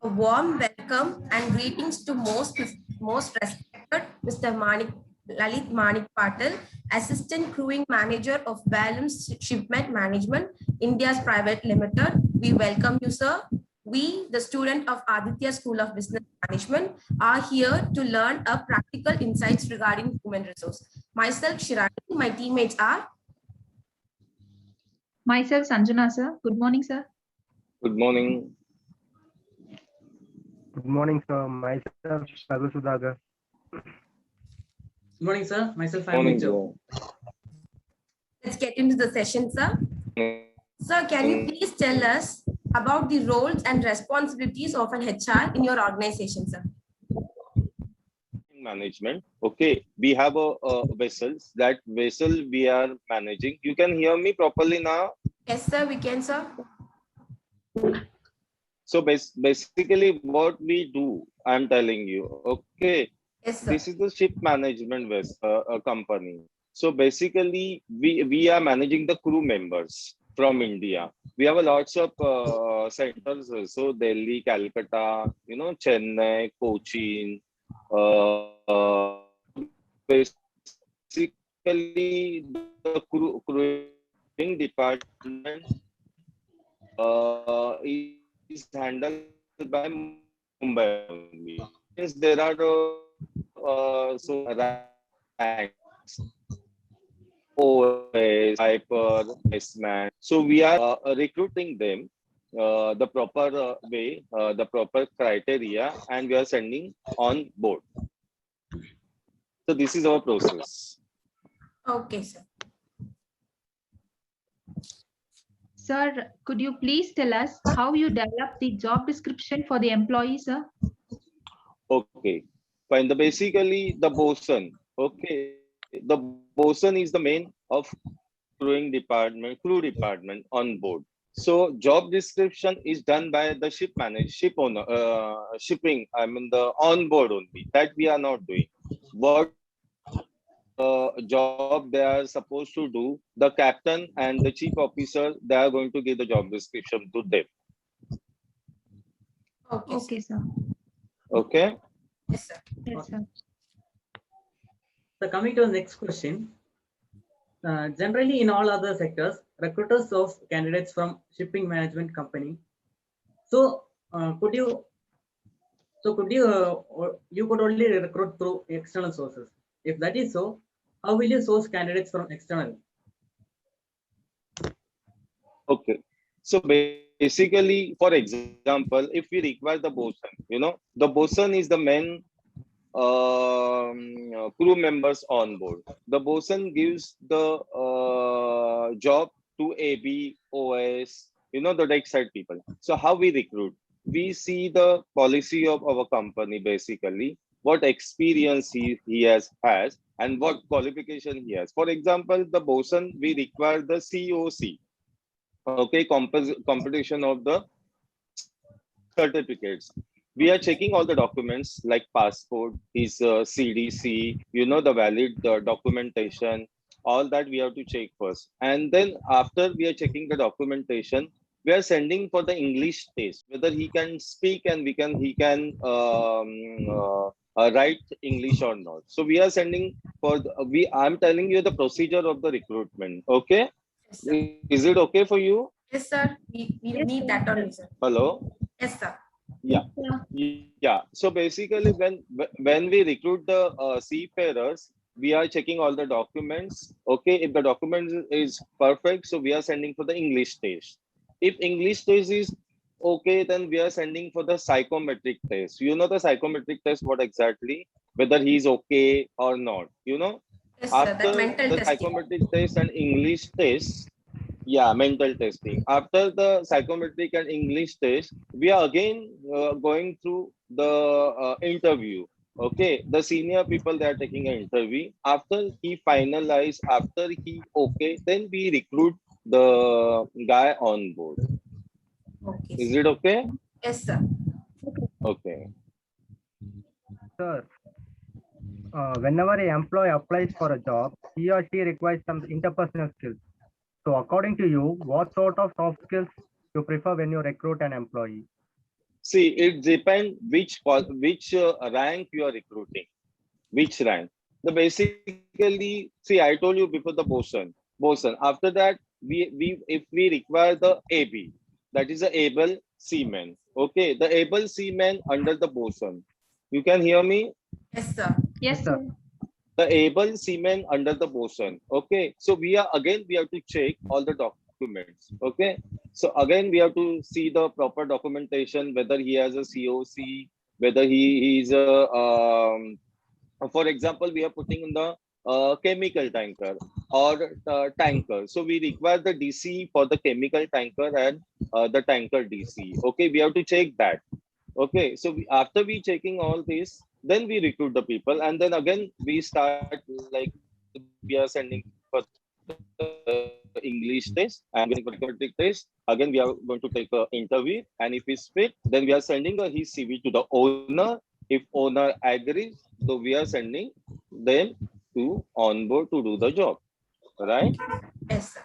A warm welcome and greetings to most respected Mr. Lalit Manik Patel, Assistant Crewing Manager of Balance Shipment Management, India's Private Limited. We welcome you, sir. We, the student of Aditya School of Business Management, are here to learn a practical insights regarding human resource. Myself, Shirani, my teammates are myself, Sanjana, sir. Good morning, sir. Good morning. Good morning, sir. Myself, Raghu Sudhagar. Good morning, sir. Myself, I'm Morning, Nijo. Let's get into the session, sir. Sir, can you please tell us about the roles and responsibilities of an HR in your organization, sir? Management. Okay, we have a vessels. That vessel we are managing. You can hear me properly now? Yes, sir, we can, sir. So basically what we do, I'm telling you, okay, Yes, sir. this is the ship management company. So basically we are managing the crew members from India. We have a lots of centers, so Delhi, Calcutta, Chennai, Cochin. Basically the crewing department is handled by Mumbai only. Yes, there are so ranks, OS, Hyper, S-man. So we are recruiting them the proper way, the proper criteria, and we are sending on board. So this is our process. Okay, sir. Sir, could you please tell us how you develop the job description for the employee, sir? Okay, fine. Basically the bosun. Okay, the bosun is the main of crew department on board. So job description is done by the ship owner, shipping. I mean the on board only. That we are not doing. What job they are supposed to do, the captain and the chief officer, they are going to give the job description to them. Okay, Okay, sir. Okay. yes, sir. Yes, sir. So coming to the next question. Generally, in all other sectors, recruiters of candidates from shipping management company. So you could only recruit through external sources. If that is so, how will you source candidates from external? Okay. So basically, for example, if we require the bosun, the bosun is the main crew members on board. The bosun gives the job to AB, OS, the deck side people. So how we recruit? We see the policy of our company, basically, what experience he has and what qualification he has. For example, the bosun, we require the COC, okay, competition of the certificates. We are checking all the documents like passport, his CDC, the valid documentation, all that we have to check first. And then after we are checking the documentation, we are sending for the English test, whether he can speak and he can write English or not. So we are sending for I'm telling you the procedure of the recruitment. Okay. Yes, sir. Is it okay for you? Yes, sir. We Yes, need sir. that only, sir. Hello. Yes, sir. Yeah. Yeah. So basically, when we recruit the seafarers, we are checking all the documents. Okay, if the document is perfect, so we are sending for the English test. If English test is okay, then we are sending for the psychometric test. You know the psychometric test, what exactly? Whether he is okay or not. Yes, sir. That After mental the testing. psychometric test and English test, yeah, mental testing. After the psychometric and English test, we are again going through the interview. Okay, the senior people, they are taking an interview. After he finalize, after he okay, then we recruit the guy on board. Okay, Is sir. it okay? Yes, sir. Okay. Sir, whenever an employee applies for a job, he or she requires some interpersonal skills. So according to you, what sort of soft skills you prefer when you recruit an employee? See, it depends which rank you are recruiting, which rank. The basically, see, I told you before the bosun. After that, we if we require the AB, that is the able seaman. Okay, the able seaman under the bosun. You can hear me? Yes, sir. Yes, sir. The able seaman under the bosun. Okay, so we have to check all the documents. Okay, so again we have to see the proper documentation, whether he has a COC, whether he is a for example, we are putting in the chemical tanker or tanker. So we require the DC for the chemical tanker and the tanker DC. Okay, we have to check that. Okay, so after we checking all this, then we recruit the people, and then again we start, like, we are sending for the English test and grammatic test. Again, we are going to take an interview, and if he's fit, then we are sending his CV to the owner. If owner agrees, so we are sending them to onboard to do the job, right? Yes, sir.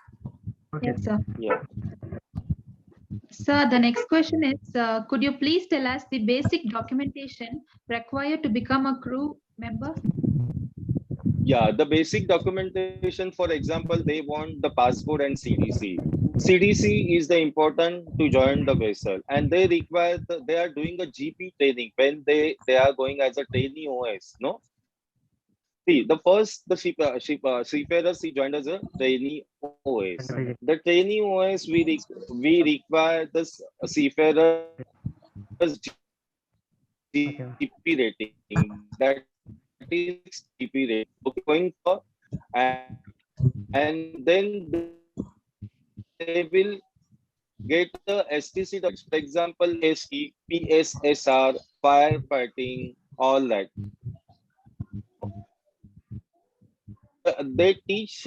Okay. Yes, sir. Yeah. Sir, the next question is, could you please tell us the basic documentation required to become a crew member? Yeah, the basic documentation, for example, they want the passport and CDC. CDC is the important to join the vessel, and they require they are doing a GP training when they are going as a trainee OS. No, see, the seafarers, he joined as a trainee OS. The trainee OS, we require the seafarers GP rating. That is GP rating. Okay, going for, and then they will get the STC, for example, ST, PSSR, firefighting, all that. They teach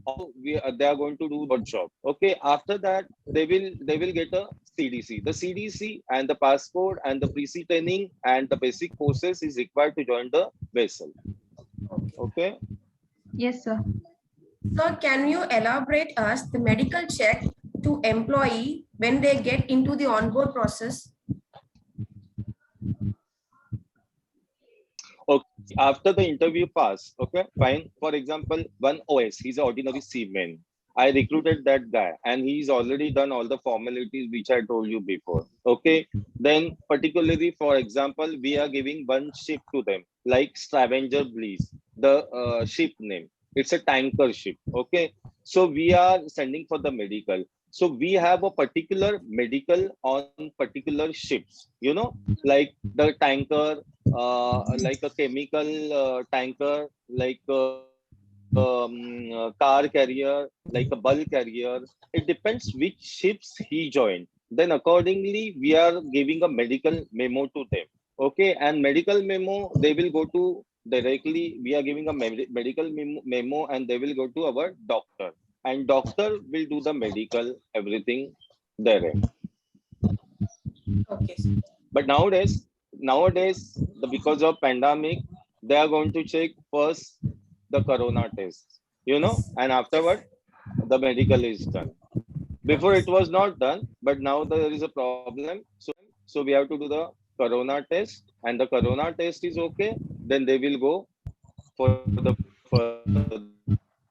how they are going to do the job. Okay, after that they will get a CDC. The CDC and the passport and the pre-sea training and the basic courses is required to join the vessel. Okay. Yes, sir. So can you elaborate us the medical check to employee when they get into the onboard process? Okay, after the interview pass, okay, fine. For example, one OS, he's an ordinary seaman. I recruited that guy and he's already done all the formalities which I told you before. Okay, then particularly, for example, we are giving one ship to them, like Stavanger Bliss, the ship name. It's a tanker ship. Okay, so we are sending for the medical. So we have a particular medical on particular ships, like the tanker, like a chemical tanker, like car carrier, like a bulk carrier. It depends which ships he joined. Then accordingly, we are giving a medical memo to them. Okay, and medical memo, they will go to directly, we are giving a medical memo and they will go to our doctor. And doctor will do the medical, everything there. Okay. But nowadays, because of pandemic, they are going to check first the corona test, and afterward the medical is done. Before it was not done, but now there is a problem. So we have to do the corona test, and the corona test is okay. Then they will go for the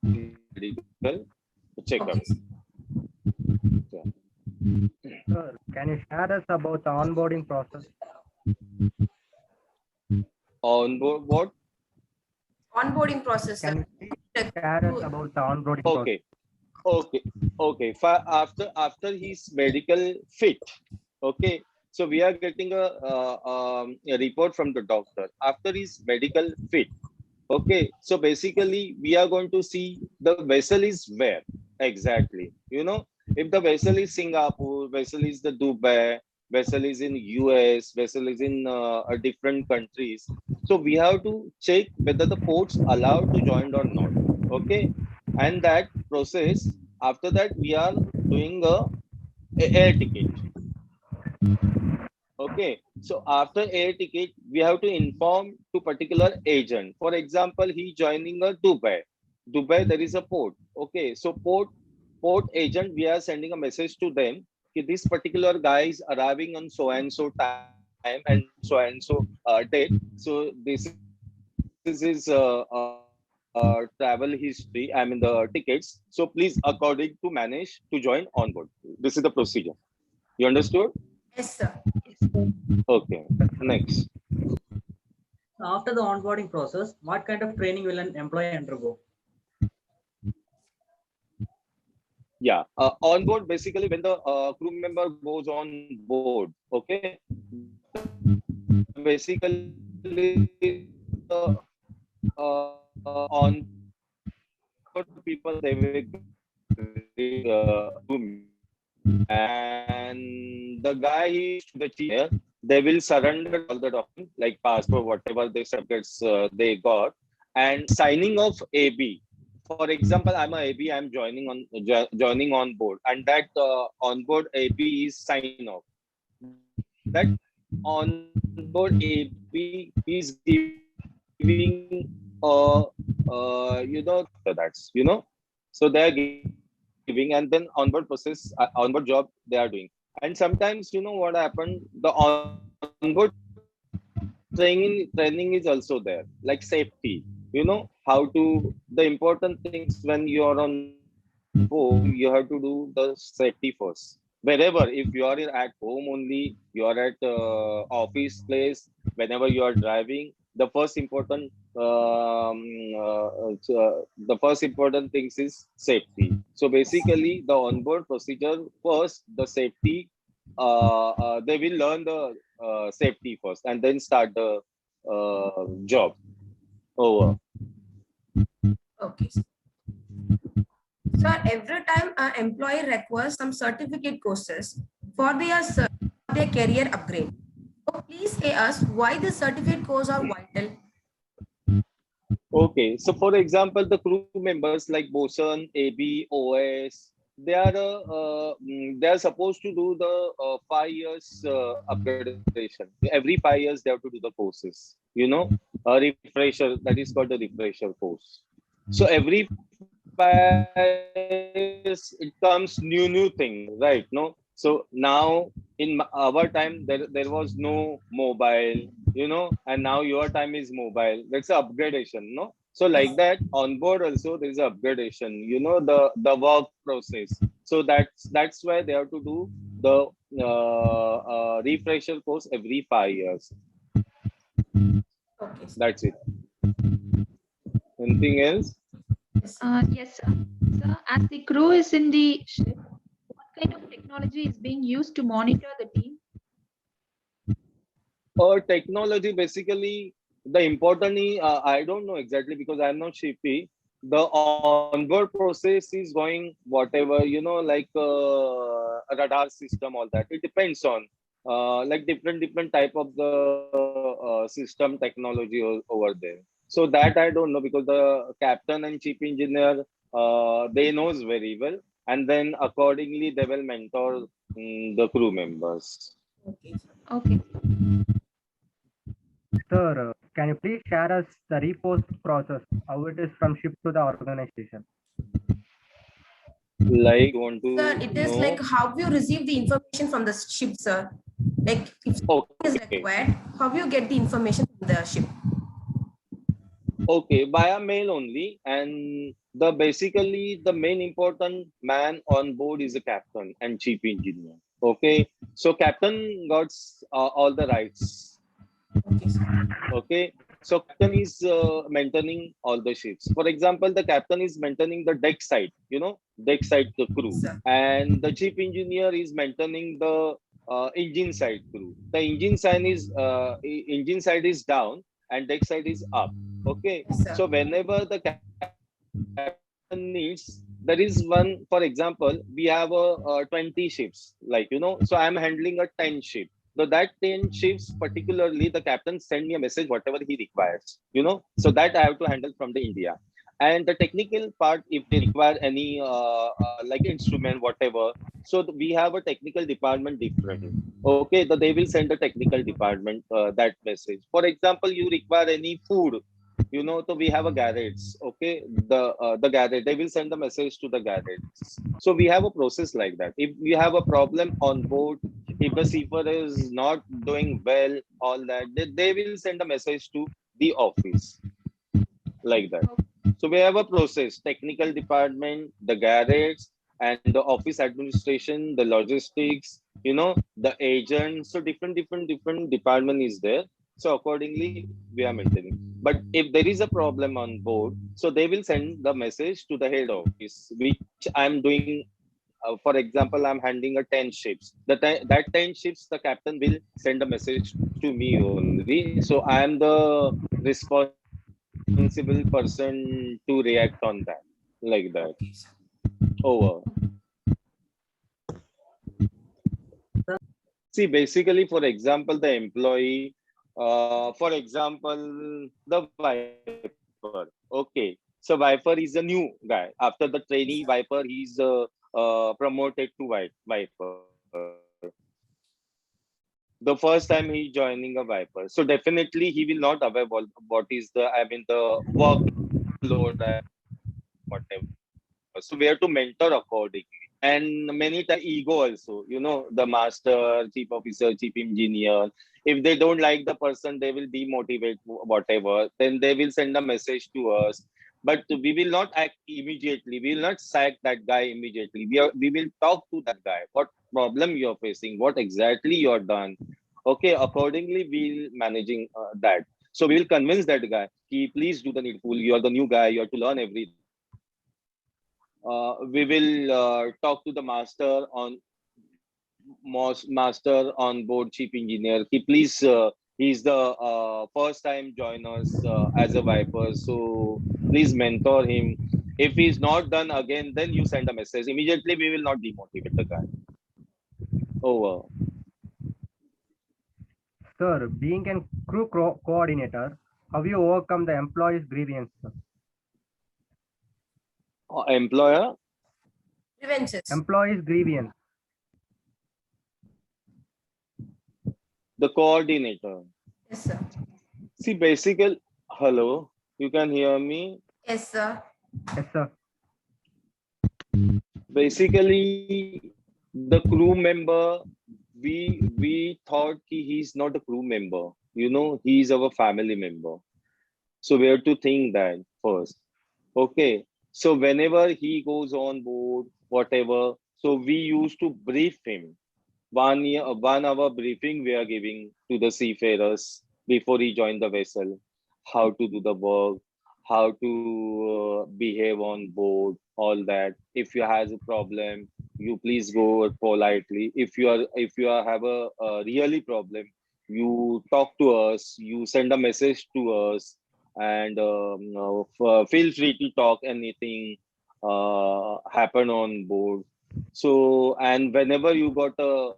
medical checkup. Okay. Sir, can you share us about the onboarding process? Onboard what? Onboarding process. Can Sir. you please share us about the onboarding process? Okay. After he's medical fit, okay. So we are getting a report from the doctor after he's medical fit. Okay. So basically, we are going to see the vessel is where exactly. If the vessel is Singapore, vessel is the Dubai, vessel is in US, vessel is in different countries. So we have to check whether the ports allowed to join or not. Okay, and that process, after that we are doing a air ticket. Okay, so after air ticket, we have to inform to particular agent. For example, he joining a Dubai. Dubai, there is a port. Okay, so port agent, we are sending a message to them this particular guy is arriving on so and so time and so date. So this is his travel history. I mean the tickets. So please, according to manage to join on board. This is the procedure. You understood? Yes, sir. Okay. Next. After the onboarding process, what kind of training will an employee undergo? Yeah, on board basically when the crew member goes on board, okay. Basically, on board people they will and the guy is the chief. They will surrender all the documents like passport, whatever the certificates they got, and signing of AB. For example, I'm a AB. I'm joining on board, and that on board AB is sign off. That on board AB is giving that's so they are giving, and then onboard process, onboard job they are doing. And sometimes what happened, the onboard training is also there, like safety, how to the important things when you are on board, you have to do the safety first. Wherever, if you are at home only, you are at office place, whenever you are driving, the first important the first important things is safety. So basically, the onboard procedure first, the safety, they will learn the safety first, and then start the job. Over. Okay. Sir, every time an employee requires some certificate courses for their career upgrade. So please say us why the certificate courses are vital. Okay, so for example, the crew members like bosun, AB, OS, they are supposed to do the 5 years upgradation. Every 5 years they have to do the courses. A refresher, that is called the refresher course. So every 5 years it comes new thing, right? No. So now in our time there was no mobile, and now your time is mobile. That's an upgradation, no? So like that, on board also there is an upgradation, the work process. So that's why they have to do the refresher course every 5 years. Okay. That's it. Anything else? Yes, sir. Sir, as the crew is in the ship, what kind of technology is being used to monitor the team? Technology basically the important I don't know exactly because I'm not shippy. The onboard process is going whatever like radar system, all that. It depends on like different type of the system technology over there. So that I don't know because the captain and chief engineer they knows very well, and then accordingly they will mentor the crew members. Okay. Okay. Sir, can you please share us the repost process, how it is from ship to the organization? Like, want to Sir, it is know? like how you receive the information from the ship, sir. Like if something is required, how you get the information from the ship? Okay, via mail only, and basically the main important man on board is the captain and chief engineer. Okay, so captain got all the rights. Okay, sir. Okay, so captain is maintaining all the ships. For example, the captain is maintaining the deck side, deck side the crew, Sir. and the chief engineer is maintaining the engine side crew. The engine side is down and deck side is up. Okay, Yes, sir. so whenever the captain needs, there is one. For example, we have 20 ships, like so I'm handling a 10 ship. So that 10 ships, particularly, the captain send me a message, whatever he requires, so that I have to handle from the India. And the technical part, if they require any like instrument, whatever, so we have a technical department different. Okay, they will send the technical department that message. For example, you require any food, So we have a garage. Okay, the garage, they will send a message to the garage. So we have a process like that. If we have a problem on board, if the seafarer is not doing well, all that, they will send a message to the office, like that. So we have a process: technical department, the garage, and the office administration, the logistics, the agent. So different department is there. So accordingly, we are maintaining. But if there is a problem on board, so they will send the message to the head office, which I'm doing. For example, I'm handling a 10 ships. That 10 ships, the captain will send a message to me only. So I am the responsible person to react on that, like that. Over. See, basically, for example, the employee, for example, the Viper. Okay. So Viper is a new guy. After the trainee Viper, he's promoted to Viper. The first time he's joining a Viper. So definitely he will not aware what is the workload and whatever. So we have to mentor accordingly. And many times ego also, the master, chief officer, chief engineer. If they don't like the person, they will demotivate whatever. Then they will send a message to us. But we will not act immediately. We will not sack that guy immediately. We will talk to that guy. What problem you're facing? What exactly you're done? Okay, accordingly, we'll managing that. So we will convince that guy, please do the needful. You're the new guy. You have to learn everything. We will talk to the master on board chief engineer. He's the first time joiners as a Viper, so please mentor him. If he's not done again, then you send a message immediately. We will not demotivate the guy. Over. Sir, being a crew coordinator, how you overcome the employees' grievance? Employer? Grievances. Employees' grievance. The coordinator. Yes, sir. See, basically, hello, you can hear me? Yes, sir. Yes, sir. Basically, the crew member, we thought he's not a crew member. He's our family member. So we have to think that first. Okay. So whenever he goes on board, whatever, so we used to brief him. 1 hour briefing we are giving to the seafarers before he joined the vessel, how to do the work, how to behave on board, all that. If you has a problem, you please go politely. If you have a really problem, you talk to us, you send a message to us, and feel free to talk anything happen on board. So, and whenever you got a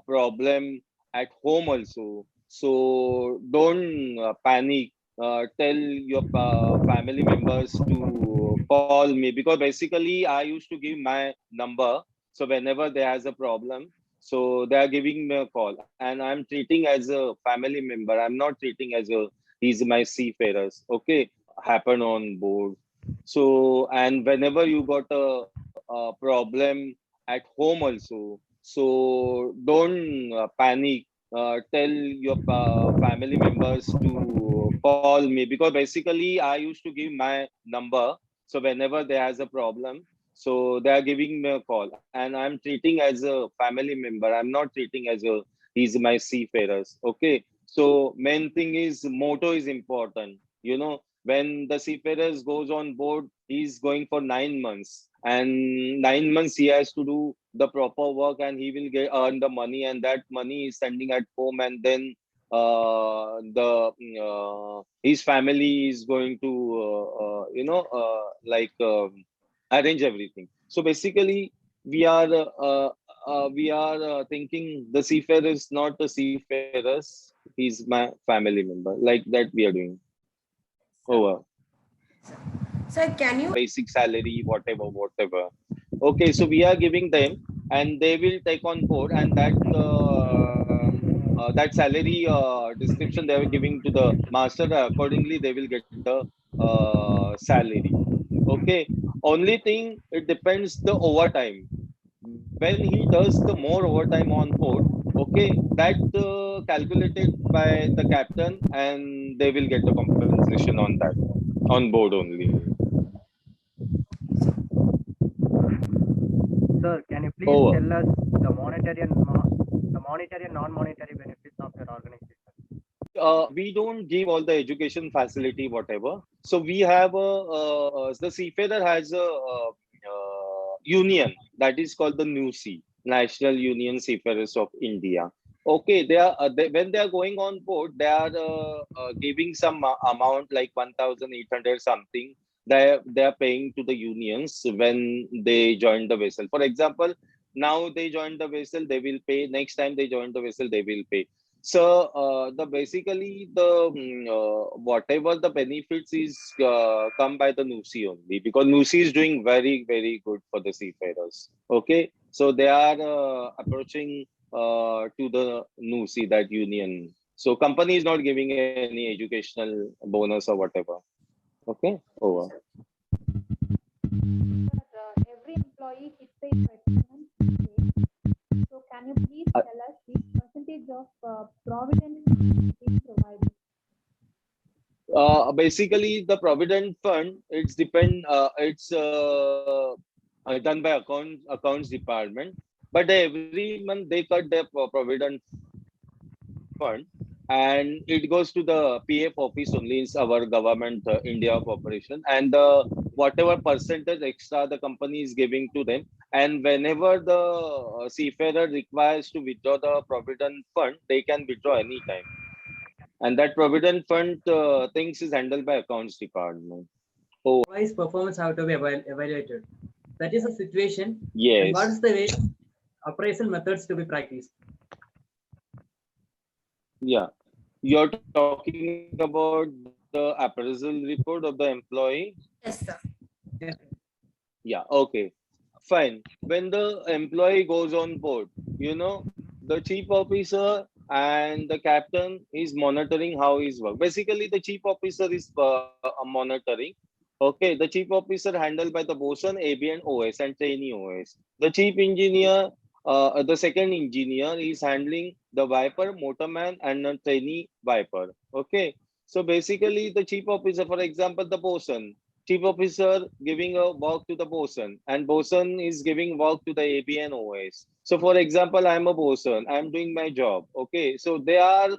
problem at home also, so don't panic. Tell your family members to call me, because basically I used to give my number. So whenever there has a problem, so they are giving me a call, and I'm treating as a family member. I'm not treating as he's my seafarers. Okay, happen on board. So, and whenever you got a problem at home also, so don't panic. Tell your family members to call me, because basically I used to give my number. So whenever there has a problem, so they are giving me a call, and I'm treating as a family member. I'm not treating as he's my seafarers. Okay. So main thing is motto is important. When the seafarers goes on board, he's going for 9 months, and 9 months he has to do the proper work, and he will earn the money, and that money is sending at home, and then the his family is going to arrange everything. So basically, we are thinking the seafarer is not the seafarers. He's my family member. Like that, we are doing. Over. Sir, can you? Basic salary, whatever. Okay, so we are giving them, and they will take on board, and that that salary description they are giving to the master, accordingly they will get the salary. Okay. Only thing, it depends the overtime. When he does the more overtime on board, okay, that calculated by the captain, and they will get the compensation on that on board only. Sir, can you please Over. tell us the monetary and non-monetary benefits of your organization? We don't give all the education facility, whatever. So we have the seafarer has a union that is called the NUSI, National Union Seafarers of India. Okay, when they are going on board, they are giving some amount like 1,800 something. They are paying to the unions when they join the vessel. For example, now they join the vessel, they will pay. Next time they join the vessel, they will pay. So the basically the whatever the benefits is come by the NUSI only, because NUSI is doing very good for the seafarers. Okay, so they are approaching to the NUSI, that union. So company is not giving any educational bonus or whatever. Okay, over. Every employee gets paid retirement pay. So can you please tell us which percentage of provident fund is provided? Basically, the provident fund, it's done by accounts department, but every month they cut their provident fund, and it goes to the PF office only. Is our government India corporation, and whatever percentage extra the company is giving to them, and whenever the seafarer requires to withdraw the provident fund, they can withdraw anytime. And that provident fund things is handled by accounts department. Employees' performance have to be evaluated. That is a situation. And Yes. what is the way appraisal methods to be practiced? Yeah. You're talking about the appraisal report of the employee? Yes, sir. Yes. Yeah, okay. Fine. When the employee goes on board, you know, the chief officer and the captain is monitoring how he's work. Basically, the chief officer is monitoring. Okay, the chief officer handled by the bosun, AB and OS and trainee OS. The chief engineer, the second engineer is handling the Viper, motorman and a trainee Viper. Okay, so basically the chief officer, for example, the bosun, chief officer giving a work to the bosun, and bosun is giving work to the AB and OS. So for example, I'm a bosun, I'm doing my job. Okay, so they are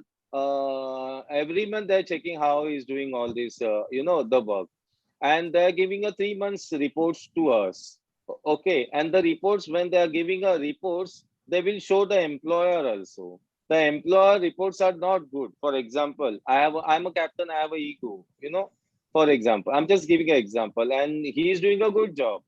every month they're checking how he's doing all this, the work, and they're giving a 3 months reports to us. Okay, and the reports, when they are giving a reports, they will show the employer also. The employer reports are not good. For example, I'm a captain, I have a ego, for example, I'm just giving an example, and he is doing a good job.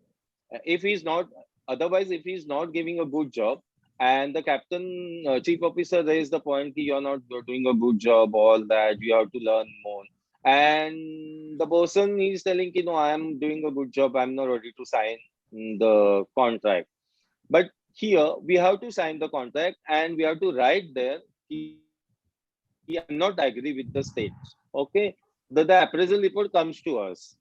If he's not, otherwise, if he's not giving a good job, and the captain, chief officer raised the point, you're not doing a good job, all that, you have to learn more. And the person is telling, I'm doing a good job, I'm not ready to sign the contract. But here we have to sign the contract, and we have to write there, I'm not agree with the states. Okay, the appraisal report comes to us.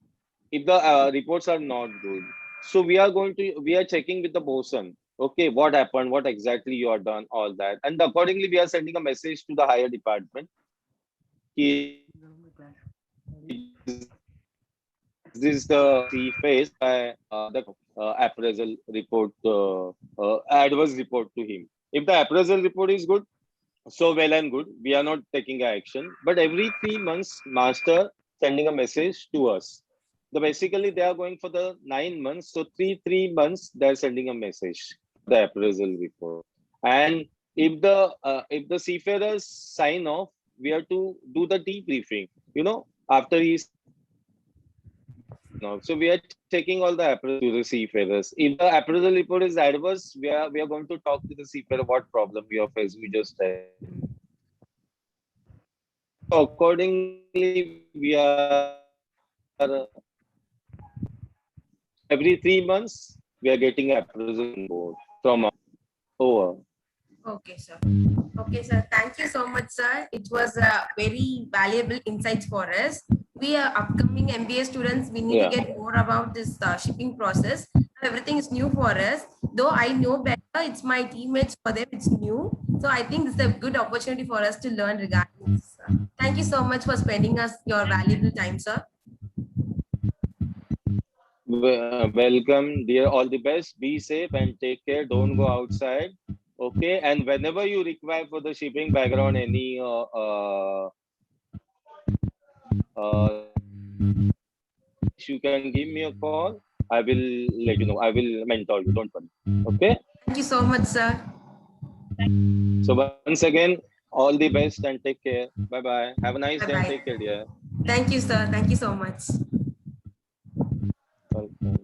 If the reports are not good, so we are checking with the bosun. Okay, what happened, what exactly you are done, all that, and accordingly we are sending a message to the higher department. This is the phase by the appraisal report, adverse report to him. If the appraisal report is good, so well and good, we are not taking action. But every 3 months, master sending a message to us. So basically, they are going for the 9 months. So three months, they are sending a message, the appraisal report. And if the seafarers sign off, we have to do the debriefing. After he's no, so we are checking all the appraisal to the seafarers. If the appraisal report is adverse, we are going to talk to the seafarer what problem we are facing. We just said. So accordingly, we are every 3 months we are getting appraisal on board from over. Okay, sir. Okay, sir. Thank you so much, sir. It was very valuable insights for us. We are upcoming MBA students. We need Yeah. to get more about this shipping process. Everything is new for us. Though I know better, it's my teammates, for them it's new. So I think this is a good opportunity for us to learn regarding this. Thank you so much for spending us your valuable time, sir. Welcome, dear. All the best. Be safe and take care. Don't go outside. Okay. And whenever you require for the shipping background, any you can give me a call. I will let you know. I will mentor you. Don't worry. Okay. Thank you so much, sir. So once again, all the best and take care. Bye bye. Have a nice day and Bye-bye. take care, dear. Thank you, sir. Thank you so much. Welcome.